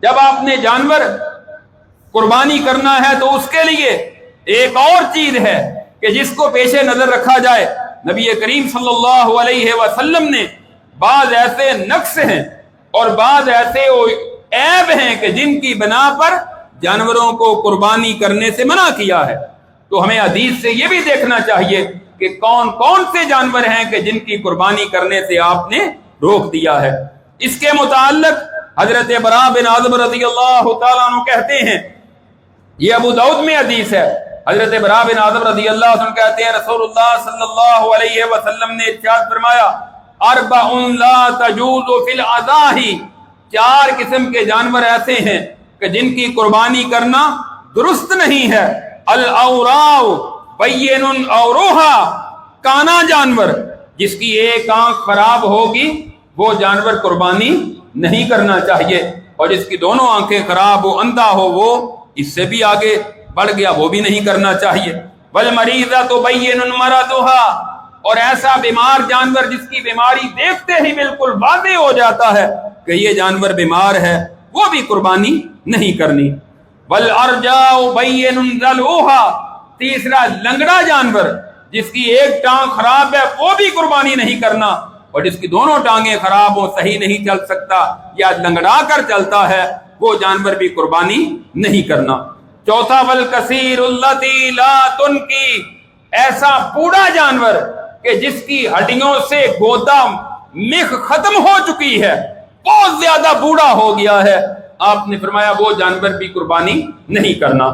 جب آپ نے جانور قربانی کرنا ہے تو اس کے لیے ایک اور چیز ہے کہ جس کو پیش نظر رکھا جائے. نبی کریم صلی اللہ علیہ وسلم نے بعض ایسے نقص ہیں اور بعض ایسے عیب ہیں کہ جن کی بنا پر جانوروں کو قربانی کرنے سے منع کیا ہے. تو ہمیں حدیث سے یہ بھی دیکھنا چاہیے کہ کون کون سے جانور ہیں کہ جن کی قربانی کرنے سے آپ نے روک دیا ہے. اس کے متعلق حضرت براء بن عازب رضی اللہ تعالیٰ عنہ کہتے ہیں، یہ ابو داؤد میں حدیث ہے، حضرت براء بن عازب رضی اللہ عنہ کہتے ہیں رسول اللہ صلی اللہ علیہ وسلم نے ارشاد فرمایا اربع لا تجوز فی الاضاحی، 4 قسم کے جانور ایسے ہیں کہ جن کی قربانی کرنا درست نہیں ہے. الاوراء بین اوروہا، کانا جانور جس کی ایک آنکھ خراب ہوگی وہ جانور قربانی نہیں کرنا چاہیے، اور جس کی دونوں آنکھیں خراب ہو، اندھا ہو، وہ اس سے بھی آگے بڑھ گیا، وہ بھی نہیں کرنا چاہیے. والمریضۃ بین مرضھا، اور ایسا بیمار جانور جس کی بیماری دیکھتے ہی بالکل واضح ہو جاتا ہے کہ یہ جانور بیمار ہے، وہ بھی قربانی نہیں کرنی. والارجاء بین ذلوھا، تیسرا لنگڑا جانور جس کی ایک ٹانگ خراب ہے وہ بھی قربانی نہیں کرنا، اور جس کی دونوں ٹانگیں خراب ہوں، صحیح نہیں چل سکتا یا لنگڑا کر چلتا ہے، وہ جانور بھی قربانی نہیں کرنا. چوتھا والکثیر اللتی لا تنکی، ایسا بوڑھا جانور کہ جس کی ہڈیوں سے گودا مخ ختم ہو چکی ہے، بہت زیادہ بوڑھا ہو گیا ہے، آپ نے فرمایا وہ جانور بھی قربانی نہیں کرنا.